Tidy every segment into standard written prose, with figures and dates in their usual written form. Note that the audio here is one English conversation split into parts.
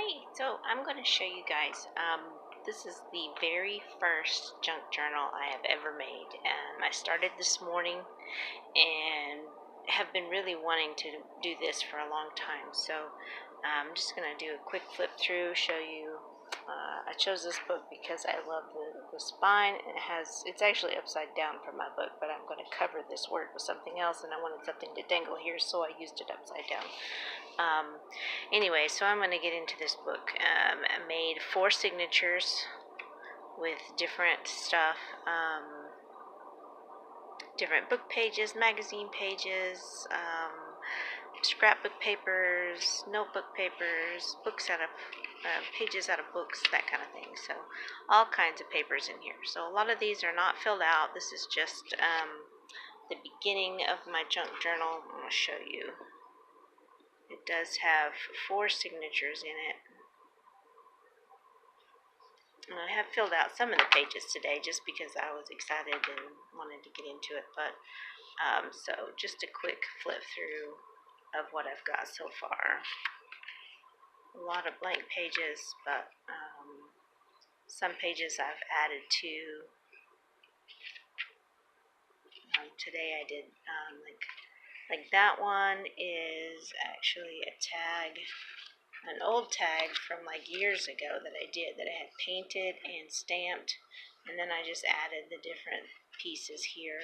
Hey, so I'm going to show you guys. This is the very first junk journal I have ever made. I started this morning and have been really wanting to do this for a long time. So I'm just going to do a quick flip through, show you. I chose this book because I love the spine. It's actually upside down from my book, but I'm going to cover this word with something else, and I wanted something to dangle here, so I used it upside down. Anyway, so I'm going to get into this book. I made 4 signatures with different stuff, different book pages, magazine pages, scrapbook papers, notebook papers, books out of pages out of books, that kind of thing. So all kinds of papers in here. So a lot of these are not filled out. This is just the beginning of my junk journal. I'm going to show you. It does have 4 signatures in it. And I have filled out some of the pages today just because I was excited and wanted to get into it. But so just a quick flip through of what I've got so far. A lot of blank pages, but some pages I've added to. Today I did like that one is actually a tag, an old tag from like years ago that I had painted and stamped, and then I just added the different pieces here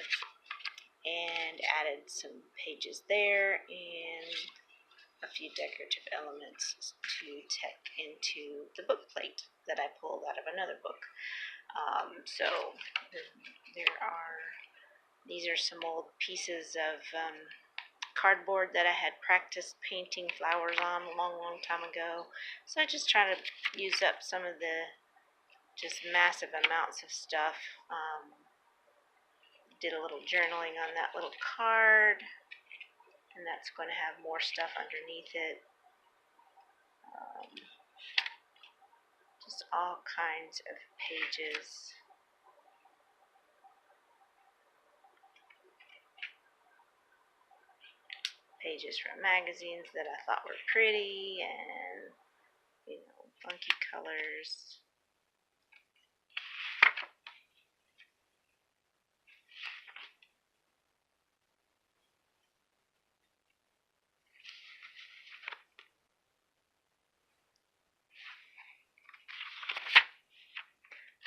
and added some pages there and a few decorative elements to tack into the book plate that I pulled out of another book. So these are some old pieces of cardboard that I had practiced painting flowers on a long time ago. So I just try to use up some of the just massive amounts of stuff. Did a little journaling on that little card, and that's going to have more stuff underneath it. Just all kinds of pages. Pages from magazines that I thought were pretty, and funky colors.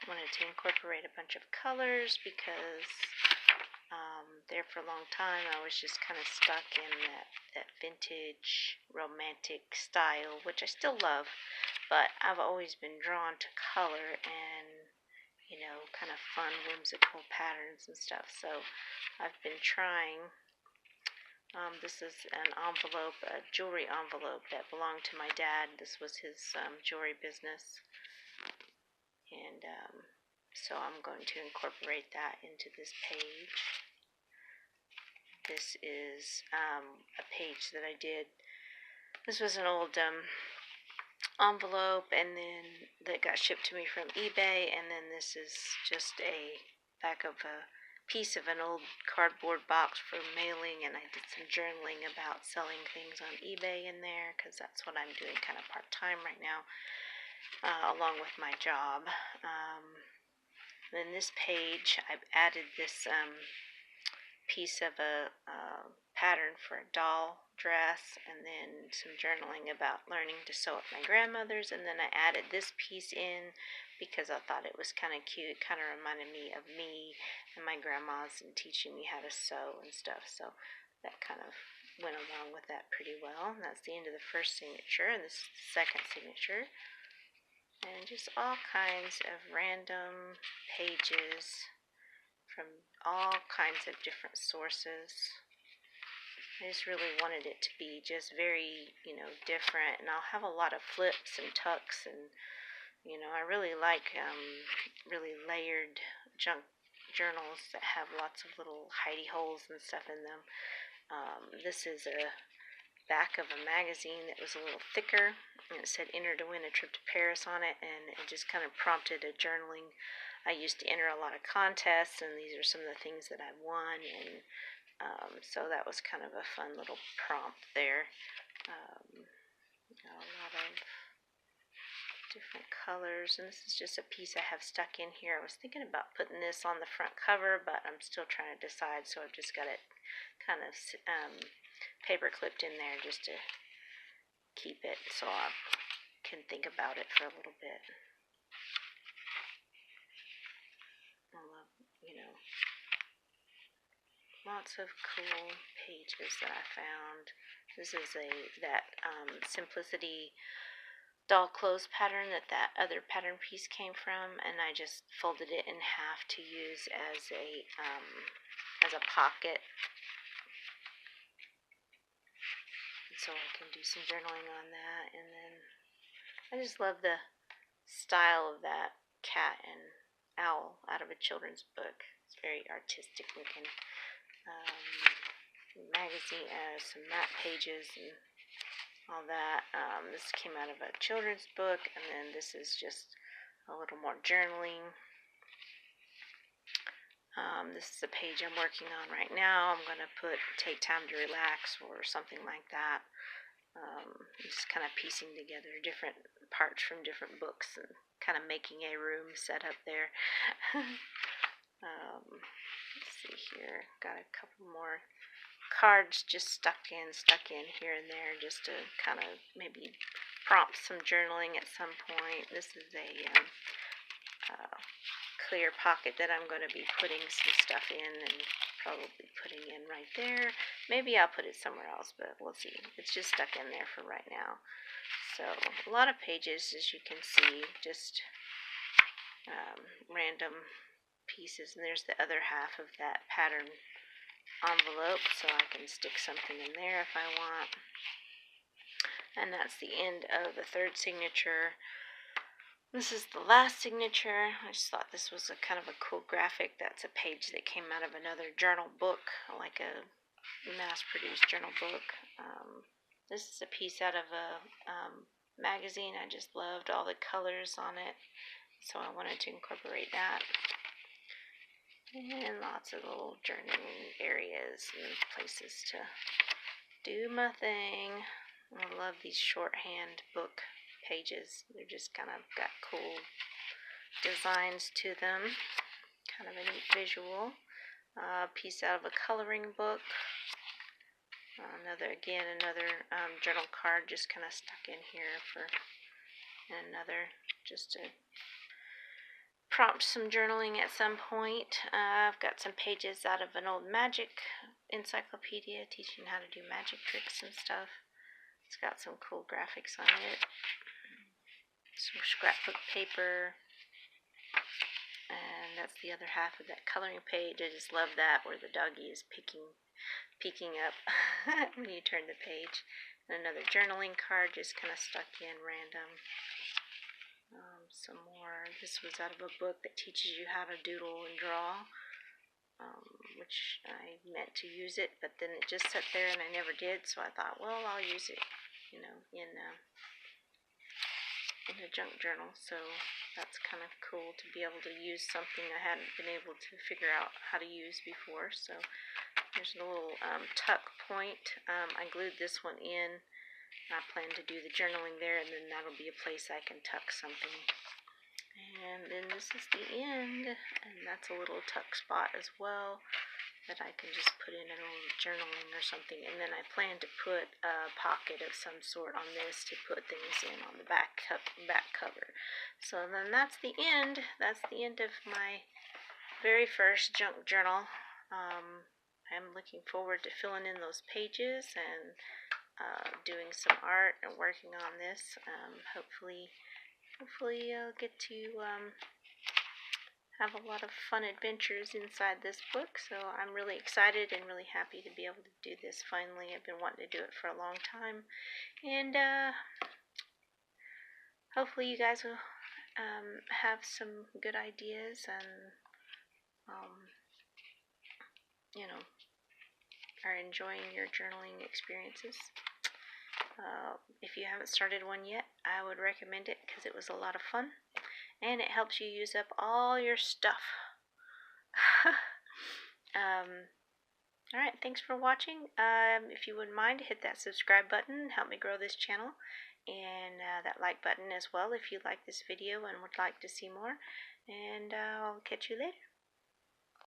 I wanted to incorporate a bunch of colors because there for a long time I was just kind of stuck in that vintage romantic style, which I still love, but I've always been drawn to color and kind of fun whimsical patterns and stuff. So I've been trying. This is an envelope, a jewelry envelope that belonged to my dad. This was his jewelry business, and so I'm going to incorporate that into this page. This is a page that I did. This was an old envelope, and then that got shipped to me from eBay, and then this is just a back of a piece of an old cardboard box for mailing, and I did some journaling about selling things on eBay in there because that's what I'm doing kind of part-time right now, along with my job. Then this page, I've added this piece of a pattern for a doll dress, and then some journaling about learning to sew at my grandmother's, and then I added this piece in because I thought it was kind of cute. It kind of reminded me of me and my grandma's and teaching me how to sew and stuff, so that kind of went along with that pretty well. And that's the end of the first signature, and this is the second signature. And just all kinds of random pages from all kinds of different sources. I just really wanted it to be just very, different, and I'll have a lot of flips and tucks, and I really like really layered junk journals that have lots of little hidey holes and stuff in them. This is a back of a magazine that was a little thicker, and it said "Enter to win a trip to Paris" on it, and it just kind of prompted a journaling. I used to enter a lot of contests, and these are some of the things that I won, and so that was kind of a fun little prompt there. A lot of different colors, and this is just a piece I have stuck in here. I was thinking about putting this on the front cover, but I'm still trying to decide, so I've just got it kind of paper clipped in there just to keep it so I can think about it for a little bit. I love, lots of cool pages that I found. This is that Simplicity doll clothes pattern that other pattern piece came from, and I just folded it in half to use as a pocket, so I can do some journaling on that. And then I just love the style of that cat and owl out of a children's book. It's very artistic looking. Magazine, some map pages and all that. This came out of a children's book, and then this is just a little more journaling. This is a page I'm working on right now. I'm going to put take time to relax or something like that. Just kind of piecing together different parts from different books and kind of making a room set up there. Let's see here. Got a couple more cards just stuck in here and there, just to kind of maybe prompt some journaling at some point. This is a clear pocket that I'm going to be putting some stuff in, and probably putting in right there. Maybe I'll put it somewhere else, but we'll see. It's just stuck in there for right now. So a lot of pages, as you can see, just random pieces. And there's the other half of that pattern envelope, so I can stick something in there if I want. And that's the end of the third signature. This is the last signature. I just thought this was a kind of a cool graphic. That's a page that came out of another journal book, like a mass-produced journal book. This is a piece out of a magazine. I just loved all the colors on it, so I wanted to incorporate that. And lots of little journaling areas and places to do my thing. I love these shorthand book pages. They're just kind of got cool designs to them. Kind of a neat visual. Piece out of a coloring book. Another journal card just kind of stuck in here for another, just to prompt some journaling at some point. I've got some pages out of an old magic encyclopedia teaching how to do magic tricks and stuff. It's got some cool graphics on it. Some scrapbook paper. And that's the other half of that coloring page. I just love that, where the doggy is peeking up when you turn the page. And another journaling card just kind of stuck in random. Some more. This was out of a book that teaches you how to doodle and draw, which I meant to use it, but then it just sat there and I never did, so I thought, well, I'll use it, in a junk journal. So that's kind of cool to be able to use something I hadn't been able to figure out how to use before. So there's a little tuck point. I glued this one in. I plan to do the journaling there, and then that'll be a place I can tuck something. And then this is the end, and that's a little tuck spot as well that I can just put in a little journaling or something. And then I plan to put a pocket of some sort on this to put things in on the back cover. So then that's the end. That's the end of my very first junk journal. I'm looking forward to filling in those pages and doing some art and working on this. Hopefully I'll get to have a lot of fun adventures inside this book. So I'm really excited and really happy to be able to do this finally. I've been wanting to do it for a long time, and hopefully you guys will have some good ideas and are enjoying your journaling experiences. If you haven't started one yet, I would recommend it because it was a lot of fun and it helps you use up all your stuff. Alright, thanks for watching. If you wouldn't mind, hit that subscribe button and help me grow this channel. and that like button as well if you like this video and would like to see more. And I'll catch you later.